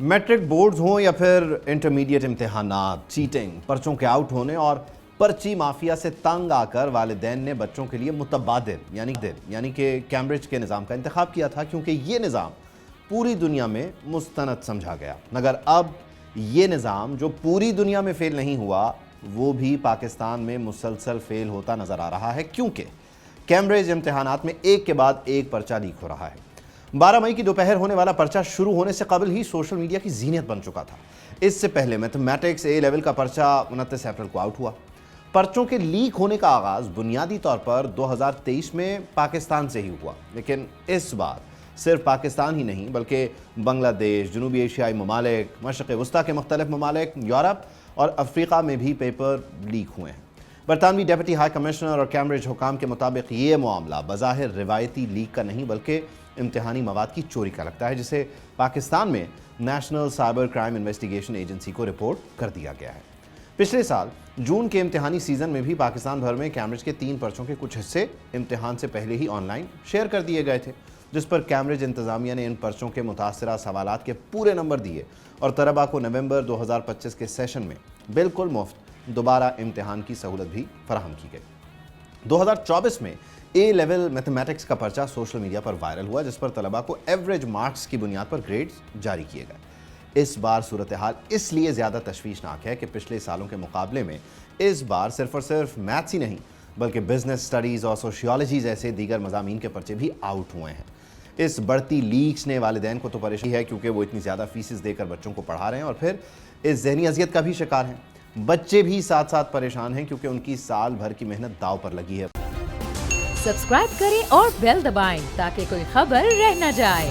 Matric boards ہوں یا پھر انٹرمیڈیٹ امتحانات، چیٹنگ، پرچوں کے آؤٹ ہونے اور پرچی مافیا سے تنگ آ کر والدین نے بچوں کے لیے متبادل یعنی کہ کیمبرج کے نظام کا انتخاب کیا تھا، کیونکہ یہ نظام پوری دنیا میں مستند سمجھا گیا۔ مگر اب یہ نظام جو پوری دنیا میں فیل نہیں ہوا، وہ بھی پاکستان میں مسلسل فیل ہوتا نظر آ رہا ہے، کیونکہ کیمبرج امتحانات میں ایک کے بعد ایک پرچہ لیک ہو رہا ہے۔ 12 مئی کی دوپہر ہونے والا پرچہ شروع ہونے سے قبل ہی سوشل میڈیا کی زینت بن چکا تھا۔ اس سے پہلے میتھمیٹکس اے لیول کا پرچہ 29 اپریل کو آؤٹ ہوا۔ پرچوں کے لیک ہونے کا آغاز بنیادی طور پر 2023 میں پاکستان سے ہی ہوا، لیکن اس بار صرف پاکستان ہی نہیں بلکہ بنگلہ دیش، جنوبی ایشیائی ممالک، مشرق وسطیٰ کے مختلف ممالک، یورپ اور افریقہ میں بھی پیپر لیک ہوئے ہیں۔ برطانوی ڈیپٹی ہائی کمشنر اور کیمبرج حکام کے مطابق یہ معاملہ بظاہر روایتی لیک کا نہیں بلکہ امتحانی مواد کی چوری کا لگتا ہے، جسے پاکستان میں national cyber crime investigation agency کو رپورٹ کر دیا گیا ہے۔ پچھلے سال جون کے امتحانی سیزن میں بھی پاکستان بھر میں کیمبرج کے 3 پرچوں کے کچھ حصے امتحان سے پہلے ہی آن لائن شیئر کر دیے گئے تھے، جس پر کیمبرج انتظامیہ نے ان پرچوں کے متاثرہ سوالات کے پورے نمبر دیے اور طلباء کو نومبر 2025 کے سیشن میں بالکل مفت دوبارہ امتحان کی سہولت بھی فراہم کی گئی۔ 2024 میں اے لیول میتھمیٹکس کا پرچہ سوشل میڈیا پر وائرل ہوا، جس پر طلباء کو ایوریج مارکس کی بنیاد پر گریڈز جاری کیے گئے۔ اس بار صورتحال اس لیے زیادہ تشویشناک ہے کہ پچھلے سالوں کے مقابلے میں اس بار صرف اور صرف میتھس ہی نہیں بلکہ بزنس اسٹڈیز اور سوشیالوجی جیسے دیگر مضامین کے پرچے بھی آؤٹ ہوئے ہیں۔ اس بڑھتی لیکس نے والدین کو تو پریشانی ہے، کیونکہ وہ اتنی زیادہ فیسز دے کر بچوں کو پڑھا رہے ہیں اور پھر اس ذہنی اذیت کا بھی شکار ہیں۔ بچے بھی ساتھ ساتھ پریشان ہیں، کیونکہ ان کی سال بھر کی محنت داؤ پر لگی ہے۔ سبسکرائب کریں اور بیل دبائیں تاکہ کوئی خبر رہ نہ جائے۔